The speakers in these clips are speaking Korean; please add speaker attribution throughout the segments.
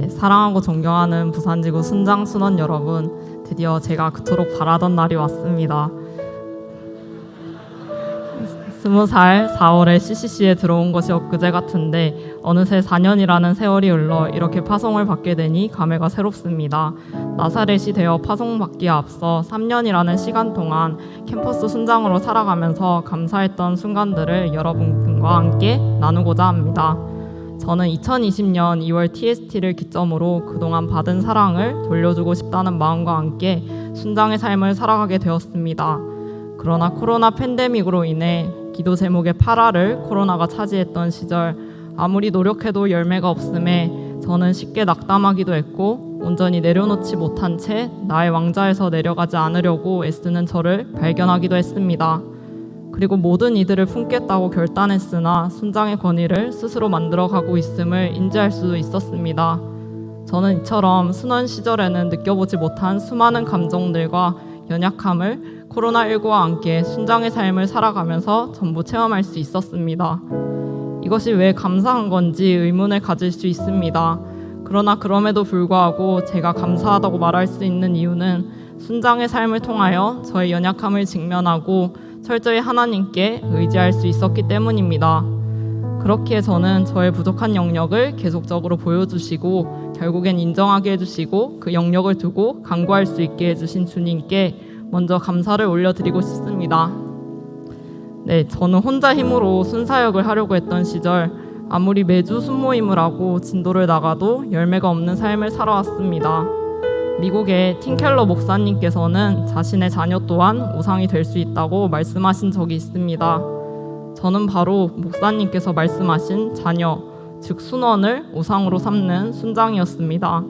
Speaker 1: 네, 사랑하고 존경하는 부산지구 순장 순원 여러분, 드디어 제가 그토록 바라던 날이 왔습니다. 20살 4월에 CCC에 들어온 것이 엊그제 같은데 어느새 4년이라는 세월이 흘러 이렇게 파송을 받게 되니 감회가 새롭습니다. 나사렛이 되어 파송받기에 앞서 3년이라는 시간 동안 캠퍼스 순장으로 살아가면서 감사했던 순간들을 여러분과 함께 나누고자 합니다. 저는 2020년 2월 TST를 기점으로 그동안 받은 사랑을 돌려주고 싶다는 마음과 함께 순장의 삶을 살아가게 되었습니다. 그러나 코로나 팬데믹으로 인해 기도 제목의 8화를 코로나가 차지했던 시절 아무리 노력해도 열매가 없음에 저는 쉽게 낙담하기도 했고 온전히 내려놓지 못한 채 나의 왕좌에서 내려가지 않으려고 애쓰는 저를 발견하기도 했습니다. 그리고 모든 이들을 품겠다고 결단했으나 순장의 권위를 스스로 만들어가고 있음을 인지할 수도 있었습니다. 저는 이처럼 순원 시절에는 느껴보지 못한 수많은 감정들과 연약함을 코로나19와 함께 순장의 삶을 살아가면서 전부 체험할 수 있었습니다. 이것이 왜 감사한 건지 의문을 가질 수 있습니다. 그러나 그럼에도 불구하고 제가 감사하다고 말할 수 있는 이유는 순장의 삶을 통하여 저의 연약함을 직면하고 철저히 하나님께 의지할 수 있었기 때문입니다. 그렇기에 저는 저의 부족한 영역을 계속적으로 보여주시고 결국엔 인정하게 해주시고 그 영역을 두고 간구할 수 있게 해주신 주님께 먼저 감사를 올려드리고 싶습니다. 네, 저는 혼자 힘으로 순사역을 하려고 했던 시절 아무리 매주 순모임을 하고 진도를 나가도 열매가 없는 삶을 살아왔습니다. 미국의 팀켈러 목사님께서는 자신의 자녀 또한 우상이 될 수 있다고 말씀하신 적이 있습니다. 저는 바로 목사님께서 말씀하신 자녀, 즉 순원을 우상으로 삼는 순장이었습니다.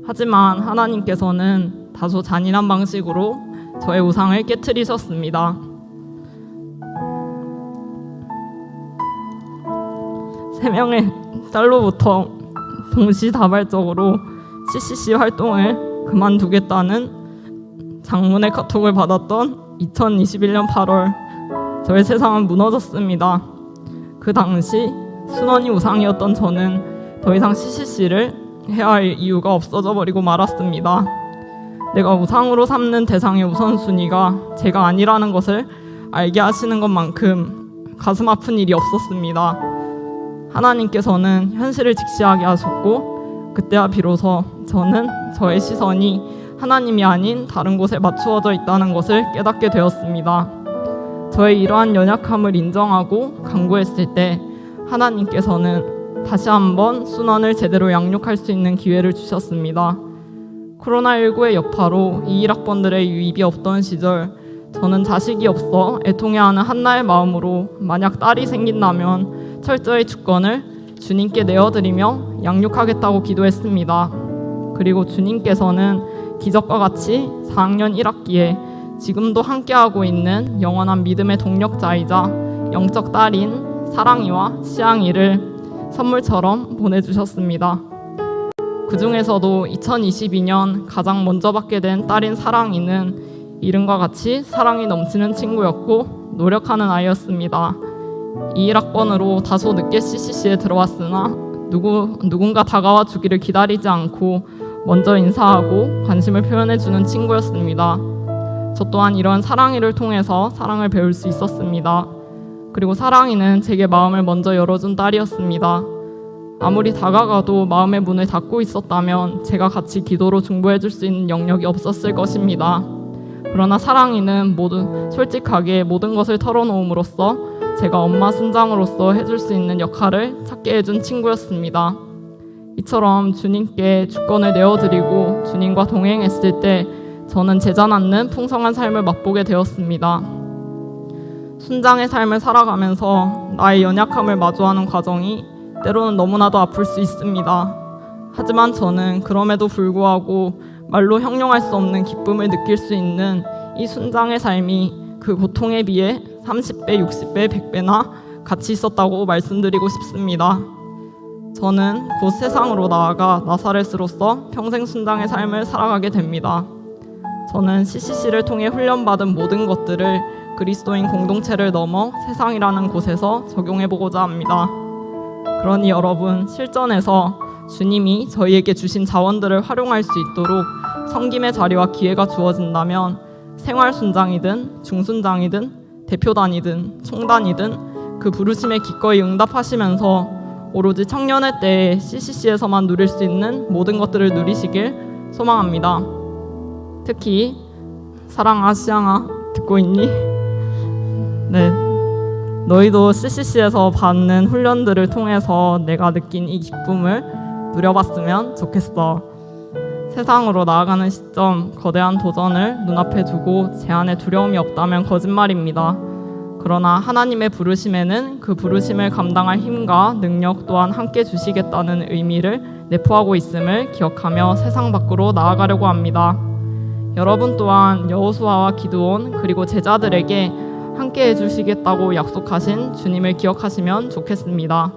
Speaker 1: 하지만 하나님께서는 다소 잔인한 방식으로 저의 우상을 깨트리셨습니다. 세 명의 딸로부터 동시다발적으로 CCC 활동을 그만두겠다는 장문의 카톡을 받았던 2021년 8월 저의 세상은 무너졌습니다. 그 당시 순원이 우상이었던 저는 더 이상 CCC를 해야 할 이유가 없어져 버리고 말았습니다. 내가 우상으로 삼는 대상의 우선순위가 제가 아니라는 것을 알게 하시는 것만큼 가슴 아픈 일이 없었습니다. 하나님께서는 현실을 직시하게 하셨고 그때야 비로소 저는 저의 시선이 하나님이 아닌 다른 곳에 맞추어져 있다는 것을 깨닫게 되었습니다. 저의 이러한 연약함을 인정하고 간구했을 때 하나님께서는 다시 한번 순원을 제대로 양육할 수 있는 기회를 주셨습니다. 코로나19의 여파로 21학번들의 유입이 없던 시절 저는 자식이 없어 애통해하는 한나의 마음으로 만약 딸이 생긴다면 철저히 주권을 주님께 내어드리며 양육하겠다고 기도했습니다. 그리고 주님께서는 기적과 같이 4학년 1학기에 지금도 함께하고 있는 영원한 믿음의 동력자이자 영적 딸인 사랑이와 시앙이를 선물처럼 보내주셨습니다. 그 중에서도 2022년 가장 먼저 받게 된 딸인 사랑이는 이름과 같이 사랑이 넘치는 친구였고 노력하는 아이였습니다. 21학번으로 다소 늦게 CCC에 들어왔으나 누군가 다가와 주기를 기다리지 않고 먼저 인사하고 관심을 표현해주는 친구였습니다. 저 또한 이런 사랑이를 통해서 사랑을 배울 수 있었습니다. 그리고 사랑이는 제게 마음을 먼저 열어준 딸이었습니다. 아무리 다가가도 마음의 문을 닫고 있었다면 제가 같이 기도로 중보해줄 수 있는 영역이 없었을 것입니다. 그러나 사랑이는 솔직하게 모든 것을 털어놓음으로써 제가 엄마 순장으로서 해줄 수 있는 역할을 찾게 해준 친구였습니다. 이처럼 주님께 주권을 내어드리고 주님과 동행했을 때 저는 제자 낳는 풍성한 삶을 맛보게 되었습니다. 순장의 삶을 살아가면서 나의 연약함을 마주하는 과정이 때로는 너무나도 아플 수 있습니다. 하지만 저는 그럼에도 불구하고 말로 형용할 수 없는 기쁨을 느낄 수 있는 이 순장의 삶이 그 고통에 비해 30배, 60배, 100배나 가치 있었다고 말씀드리고 싶습니다. 저는 곧 세상으로 나아가 나사렛으로서 평생 순장의 삶을 살아가게 됩니다. 저는 CCC를 통해 훈련받은 모든 것들을 그리스도인 공동체를 넘어 세상이라는 곳에서 적용해보고자 합니다. 그러니 여러분, 실전에서 주님이 저희에게 주신 자원들을 활용할 수 있도록 섬김의 자리와 기회가 주어진다면 생활순장이든 중순장이든 대표단이든 총단이든 그 부르심에 기꺼이 응답하시면서 오로지 청년의 때에 CCC에서만 누릴 수 있는 모든 것들을 누리시길 소망합니다. 특히 사랑 아시앙아 듣고 있니? 네, 너희도 CCC에서 받는 훈련들을 통해서 내가 느낀 이 기쁨을 누려봤으면 좋겠어. 세상으로 나아가는 시점, 거대한 도전을 눈앞에 두고 제 안에 두려움이 없다면 거짓말입니다. 그러나 하나님의 부르심에는 그 부르심을 감당할 힘과 능력 또한 함께 주시겠다는 의미를 내포하고 있음을 기억하며 세상 밖으로 나아가려고 합니다. 여러분 또한 여호수아와 기드온 그리고 제자들에게 함께 해주시겠다고 약속하신 주님을 기억하시면 좋겠습니다.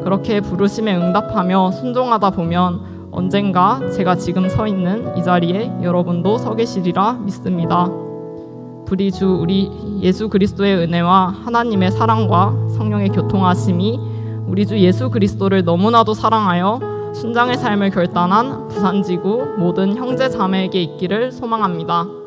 Speaker 1: 그렇게 부르심에 응답하며 순종하다 보면 언젠가 제가 지금 서 있는 이 자리에 여러분도 서 계시리라 믿습니다. 부디 주 우리 예수 그리스도의 은혜와 하나님의 사랑과 성령의 교통하심이 우리 주 예수 그리스도를 너무나도 사랑하여 순장의 삶을 결단한 부산지구 모든 형제 자매에게 있기를 소망합니다.